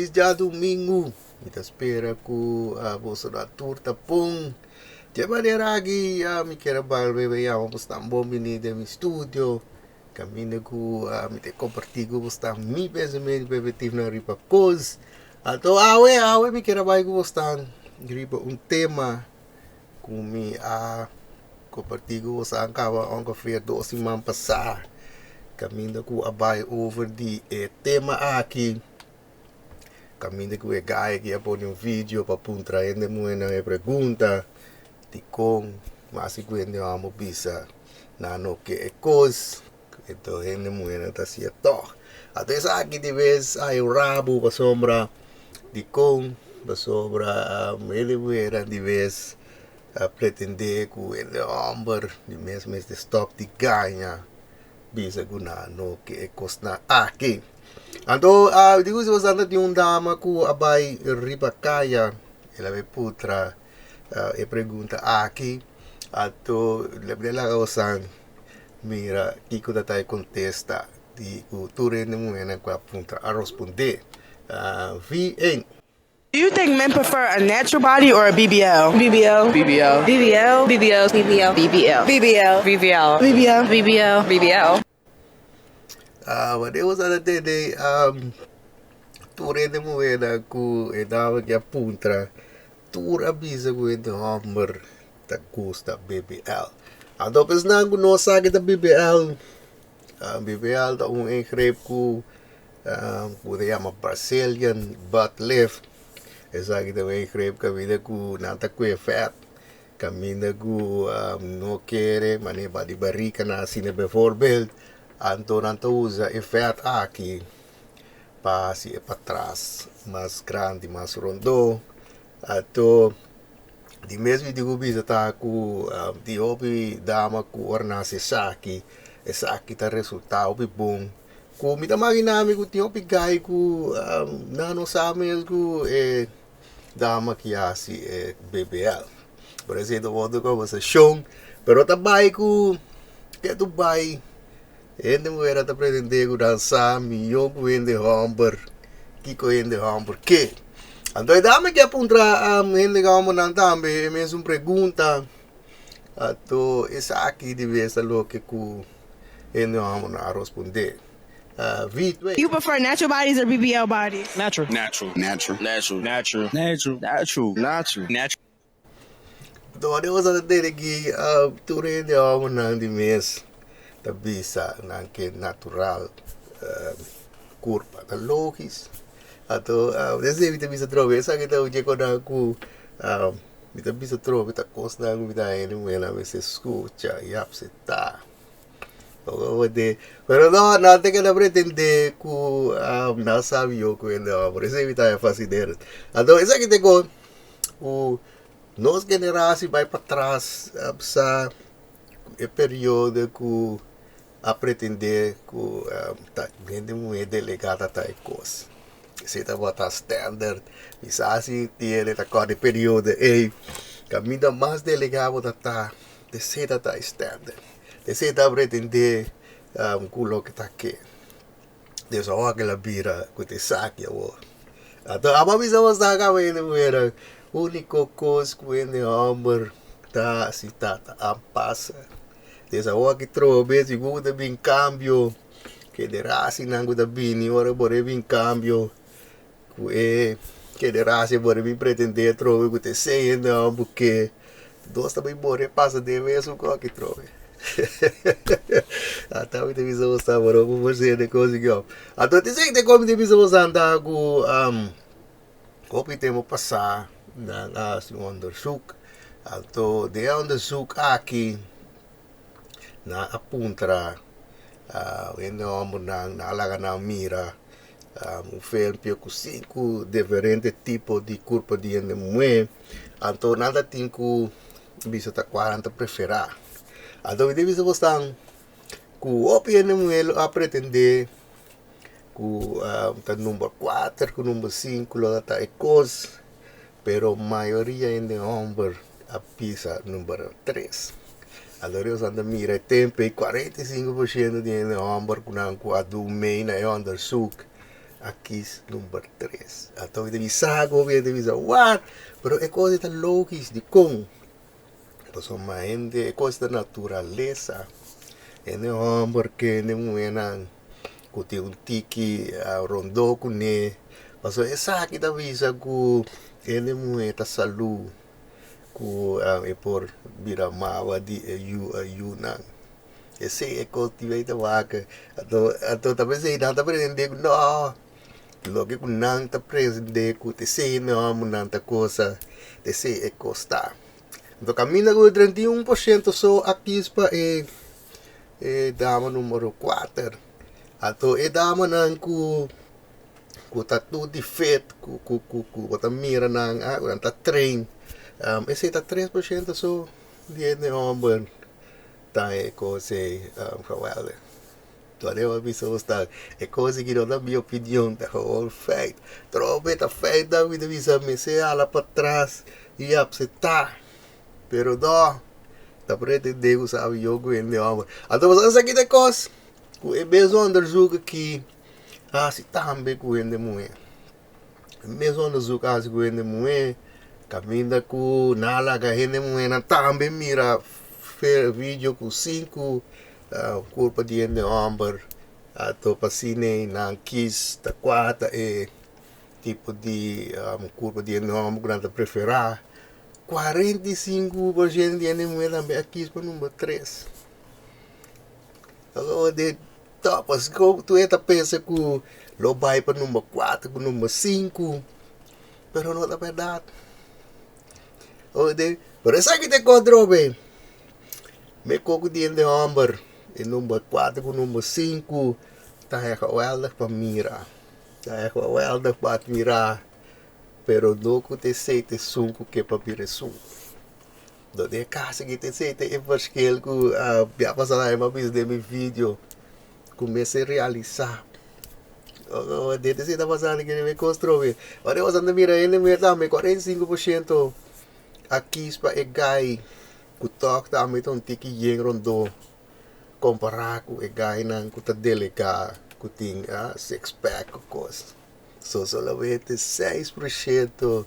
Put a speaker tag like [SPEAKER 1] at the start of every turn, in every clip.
[SPEAKER 1] feliz dia domingo. Kita espera que você na turta pum. De maneira que me quero balbe ya vamos estar bom menino de meu estúdio. Caminho que me te compartilhar com você mi pensamento perspectiva na ripa cos. Então awe me quero vai com você ripa tema com me compartilhar com você acaba ongeveer 2 semanas passar. Caminho que abai over de tema aqui. Caminho que gai que pôr vídeo para puntra ainda muena pergunta. Dikon, mas que ainda amo bisa na loke é cos. Então ainda muena tá se to. Até aqui de vez aí o rabo para sombra Dikon, para sombra ele muera de vez a pretender que ele homber de mesmo de stop de ganha bisa guna no que é cos na aqui. Então, digo se você anda de dama que abai riba kaya, ela vai putra e pergunta aqui, então ela usan mira que quando tá contesta de o turno momento que apunta a responder. V1.
[SPEAKER 2] Do you think men prefer a natural body or a BBL? BBL. BBL. BBL. BBL. BBL. BBL. BBL. BBL. BBL. BBL. BBL.
[SPEAKER 1] Mas eu usa de turno momento que dava que apunta tur avisa que o homber tá custa BBL. Então pensando que nós sabe da BBL, BBL tá ingreep que se chama Brazilian butt lift. Essa aqui também ingreep que a vida que não tá com fat, caminha que não quer, mas nem de barriga na cena bijvoorbeeld. Então não usa fat aqui para se para trás, mais grande, mais rondo. Então di mesmo digo bisa tá com de obi dama com ornase saki essa tá resultado bom com me tá imaginando que tinha obi gai com não sabe mesmo dama que hasi BBL por exemplo vou com você show pero tá bai com que tu bai ele não era tá pretender dançar melhor com ele homber que com ele homber que. Então, dame que apuntar hende como não também, mesmo pergunta. Então, essa aqui de vez loke que hende como não responder.
[SPEAKER 2] You prefer natural bodies or BBL bodies?
[SPEAKER 3] Natural. Natural. Natural. Natural. Natural. Natural. Natural. Natural. Natural.
[SPEAKER 1] Então, eu vou dizer que tudo hende como não de mês da bisa, não que natural, curva, da logis. Atau desse kita bisa trobe essa kita uje kona ku kita bisa trobe ta costa ku kita ele muela se escucha e apseta o de pero não tem que pretender ku não sabe eu que ele por isso evita é fazer então essa que tem o nós geração vai para trás apsa é período que a pretender que tá gente muito delegada tá coisa se tá botar standard, bisa se tiene tá cada período caminho mais delegado tá de se tá standard de se tá pretender culo que tá aqui de só aquela bira que te saque o então a bisa você tá vendo era único coisa que ele homber tá se tá passa de só que trobe segunda bem cambio que de raça não da bini ora bore bem cambio que de raça bora me pretender trove que te sei não porque dois também bora passa de vez o que trove até o televisão está bora por você de coisa que então te sei que como televisão andar com copy temos passar na onderzoek então de onderzoek aqui na apuntra ainda na alaga na mira filme com 5 diferentes tipos de corpo de muhe. Então nada tem que bisa tá 40 preferar. Então ele bisa você que o muhe a pretender que tá número 4, que número 5 lá tá ecos, pero maioria ainda homber a pisa número 3. Allora io sono mira tempo 45% di homber com a do meio na onderzoek aqui número 3. Então, ele bisa, governo, ele bisa, what? Pero é coisa da logica, Dikon. Então, são uma hende, é coisa da natureza. É ne homber que ne muhe nang, kuti un tiki, rondo ku ne. Paso, esa aqui da visa ku, ne muhe ta salu, ku, e por bira mawa di yu nang. Esse é cultivei da vaca. Então, talvez aí não tá aprendendo, não. Loke ku nang ta presende ku te sei me amo nanta coisa te sei e costa. Então caminha com 31% só aqui para dama número 4. Ato dama nang ku tá tudo defeito ku tá mira nang tá train. Esse tá 3% só de homem tá é coisa geweldig. Toda visa está é coisa que não dá minha opinião da whole fact. Trobe tá feito da vida visa me se ala para trás e aceitar. Pero não tá pretendendo sabe jogo em meu. Então você aqui de coisa que é mesmo underzoek que se também com ele muhe. Mesmo underzoek as com ele muhe. Caminha com nala ga ele muhe na também mira vídeo com 5 corpo de homber atau pasine nang kis ta 4 tipo de corpo de homem grande preferar 45% de mulher também aqui para número 3. Agora de topas tu eta pensa que lo vai para número 4 para número 5 pero não é verdade. Por isso que te controle me coco de homber e número 4 com número 5 tá geweldig para mirar. Tá geweldig para admirar. Pero logo te sei te sunco que para vir sunco. Do de casa que te sei te verschil que já passar aí uma vez de meu vídeo comecei a realizar. De te sei tá passando que me construir. Olha eu ando mira ele me dá me 45% aqui para gai ku toque tá me ton tiki yeng rondo. Comparar com o gai nang ku ta delega ku ting six pack of course. So solamente 6%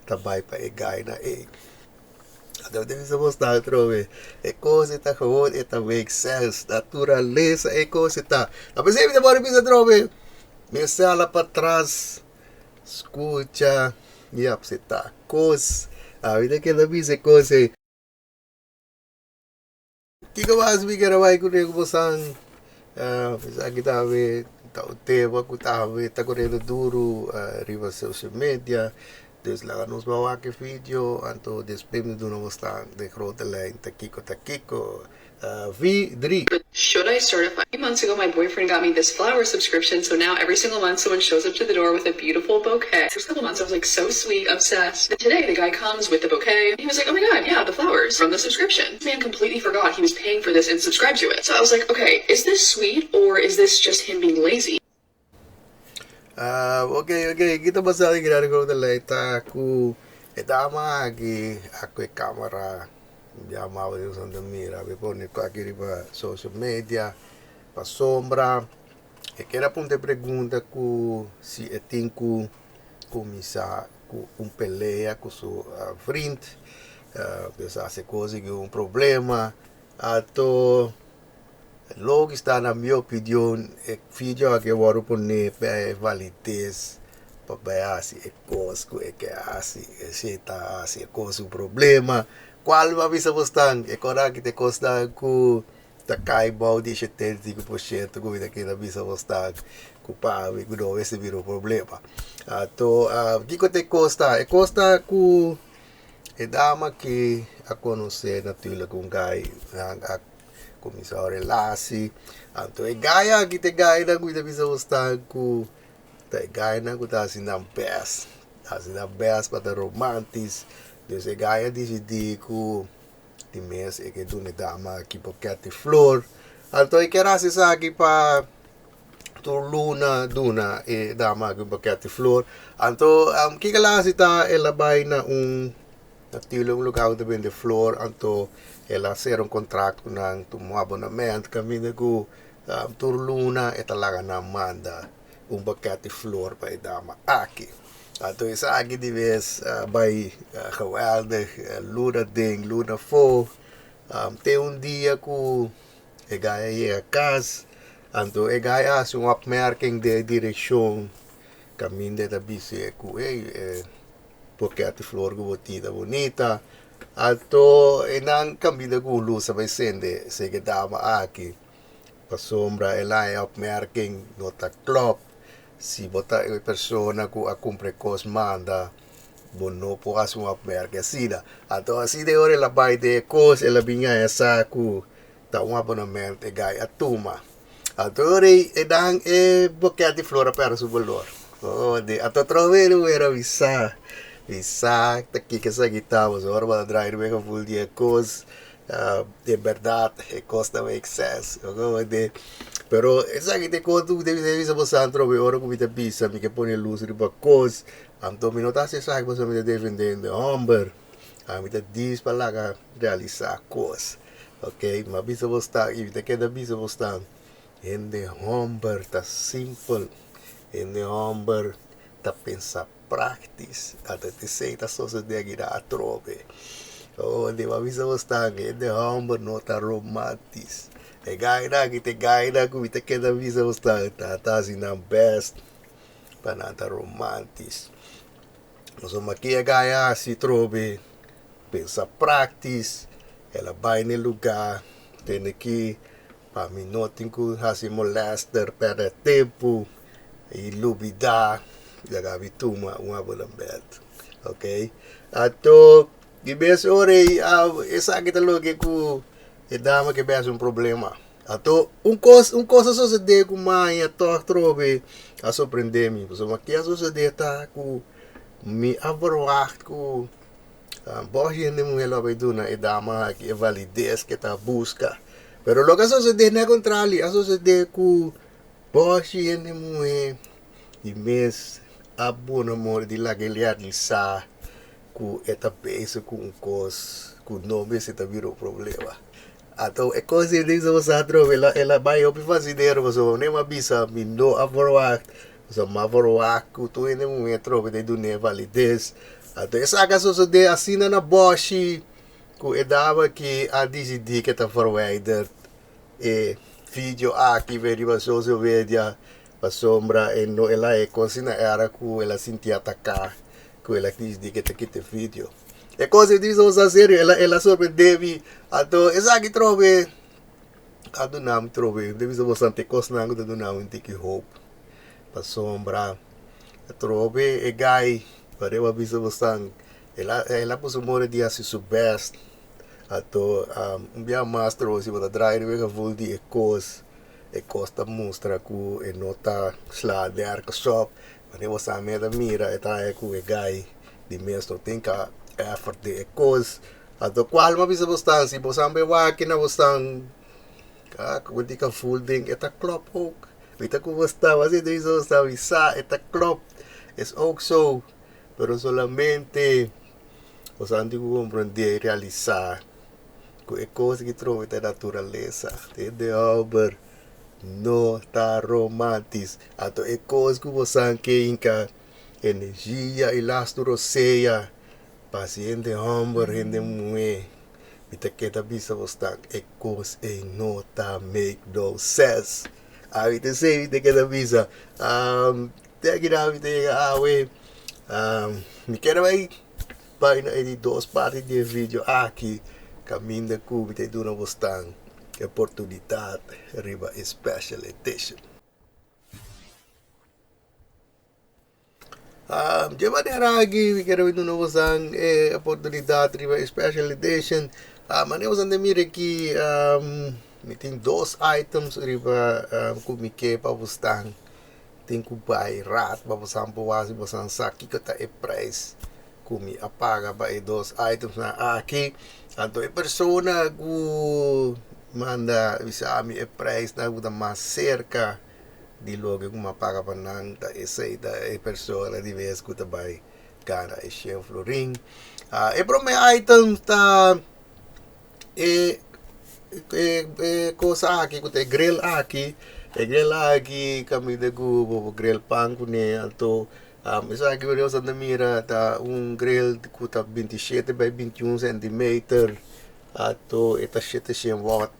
[SPEAKER 1] também para o gai na egg. Então deve ser mostrar trove. É coisa tá gewoon é também sense natureza é coisa tá. Mas sempre demora bisa trove. Me sala para trás. Escuta e apseta coisa. A vida que ela bisa coisa. Kika mas bigara vai com nego bosan bisa kita we tau te wa ku ta we ta correndo duro riva social media dus la nos bawa ke video anto despem do novo stand de grote lijn takiko V3.
[SPEAKER 4] Should I certify? A few months ago, my boyfriend got me this flower subscription, so now every single month someone shows up to the door with a beautiful bouquet. First couple months I was like so sweet, obsessed. But today the guy comes with the bouquet. He was like, oh my god, yeah, the flowers from the subscription. This man completely forgot he was paying for this and subscribed to it. So I was like, okay, is this sweet or is this just him being lazy?
[SPEAKER 1] Okay, kita basa lagi dari grote lijn taku etama lagi aku kamera chiamavo di Santa Mira, vi pone qua che arriva social media, pa sombra, e che era appunto pregunta cu si e tinku comincia cu un pelea cu su vriend, pensa se cose che un problema, ato logo sta na mia opinione e figlio che vuole pone per validez per hasi e cosco e che hasi e se ta hasi e cose un problema qual va bisa postang e cora che te costa cu ta kai bau di 75% cu vida che da bisa postang cu pavi cu dove se viro problema to dico te costa e costa cu e dama che a conoscere natuurlijk un gai a cominciare relasi anto e gaia che te gai da guida bisa postang cu te gai na cu ta sin best para romantis. Dus ik ga je decidi ku die mes ik doe niet dama ki pocket flor. Alto ik era se sa ki pa turluna duna e dama ki pocket flor. Alto ki kala sita elabay na natilong lugar de bende flor anto ela ser contrato ng tumo abonament kami na ku turluna e talaga na manda bucket de flor bij dame aki. Toen is aki die wees bij geweldig luna ding, luna fo. Te un dia ku ik ga je kas. En toen ik ga je zo'n opmerking de direction. Camin de bisa ku bucket de flor gebotida bonita. Alto enang kami de gulu sa bay sende sige dama aki. Pasombra elay opmerking nota klop. Si bota e persona ku akumpre kos manda bono po asum opmerking sida. Ato aside ore la bay de kos e la binga sa ku ta un abonnement e gai atuma. Ato ore edang e bucket de flora per su valor. Oh de ato trovero era bisa. Bisa, aqui que essa guitarra, os horas para drive bem com dia cos, de verdade, é costa o excesso, pero essa guitarra quando tu deve ser visa você antro be ora com vita bisa, me que põe luz riba cos, anto me notar se sai você me defendendo homber, a me diz para lá realizar cos, ok, mas bisa você está, e vita que da bisa você está, hende homber tá simple, hende homber tá pensar practice até te sei tá só se de gira a trove oh de uma visa você de homber nota romantis e gaira que te gaira que te queda visa você tá assim na best para nada romantis nós vamos aqui a gaia se trove pensa practice ela vai no lugar tem aqui para mim não tem que hasi molester perder tempo e lubida jaga bituma uma bolambet, ok? Ato gibes ore essa kita loke ku edama que bes problema. Ato coisa só se de ku mãe to trove a surpreender me, so aqui a se de tá ku me averwacht ku boje nem mulher lá vai duna edama que é validez que tá busca. Pero lo que se de na contrario, a se de ku boje nem mulher e mes abona amor de lá que ele realizar com esta peça com um cos com nome se tá virou problema então é coisa de você sabe ela vai op fazer você nem uma bisa me no averwacht você uma averwacht com tu em um metro de do ne validez então essa caso de assina na Bosch com edava que a decidir que tá verwijderd e vídeo aqui verifica social media sombra e no ela é consina era que ela sentia atacar que ela quis dizer que te vídeo e coisa diz os sério ela surpreendeu ato essa que trove a do nome trove deve ser bastante cosnango do nome de que hope pa sombra trove e gai para eu avisar bastante ela pus humor dia se su best ato dia mastro se botar drive que vou de cos e costa mostra ku e nota slide arco shop mas você a mera mira eta é ku e gai de mesmo tem que effort de cos a do qual ma bisa bostan si bosan be wa que na bostan ku di ka full ding eta klop ook vita ku bosta was de isso sta bisa eta klop es ook so pero solamente os antigos compreender realizar ku e cos que trova da natureza de homber no tá romantis ato e cos que você que inca energia e lastro seia paciente homber hende muhe ita keda bisa você e cos e no tá make no sense aí te sei te keda bisa te gira te awe me quero vai na de duas partes de vídeo aqui caminho da cuba te dura você oportunidade riba special edition. De maneira aqui, quero ir no usang oportunidade riba special edition. Mas usang de mira aqui, me tem dois items riba kumike para você tem que buy rat para você ampoar se você sabe que tá é price kumi apaga para dois items na aqui. Então a persona que manda bisa ami e price na uda mais cerca de logo que uma paga para nanta essa é pessoa de vez que tá vai cara e cheio florim e pro me item tá coisa aqui que tem grill aqui E grill lagi kami dagu grill pang kune anto isa aqui eu uso na mira tá grill de cuta 27 by 21 centimeter ato eta 700 watt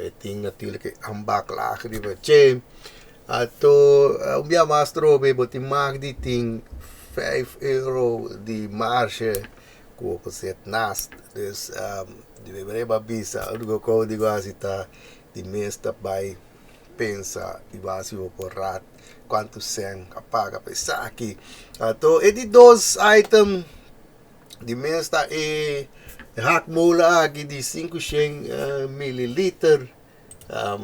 [SPEAKER 1] e tem natuurlijk ambak laag die we chain ato dia mastro be boti mag die ting €5 die marge kopen zet naast dus die we bisa algo ko digo asita die meeste bij pensa di base por rat quanto sen apaga pensar aqui então e de dois item de mesta e hak mola aqui de 500 mililiter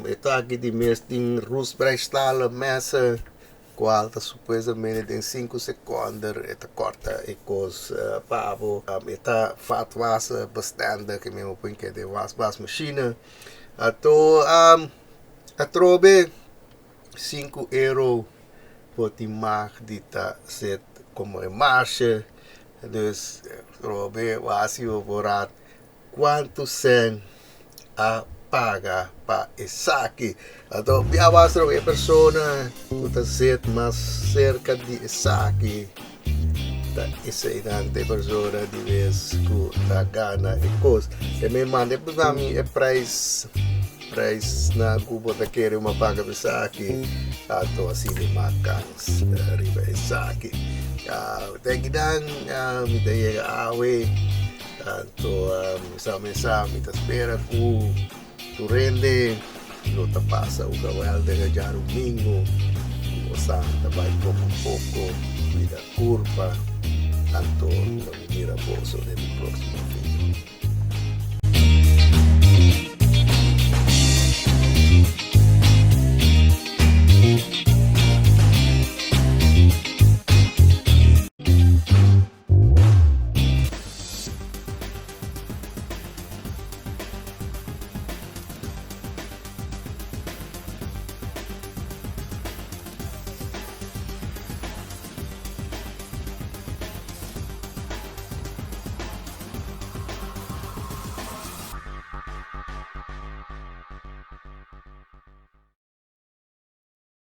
[SPEAKER 1] eta aqui de mesta tem rusbrestala messa qual tá supostamente tem 5 segundos eta corta e cos pavo eta vatwasser bestande que mesmo põe que de wasmachine então atrobe €5 voor die maag die ta zit como een marge. Dus atrobe was je voorraad quanto sen a paga pa esaki. Então, pia was er een persona que zit mas cerca de esaki. Da isa inante persona di vez ku ta gana e cos. E me mande pa mi e price na kubo ta kere uma paga besaki ato asili makans riba esaki tegidang mi daya awe ato sama-sama ta espera ku tu rende lo ta pasa o gawal de jaro domingo o santa vai pouco vida curva tanto no mira bolso del próximo vídeo.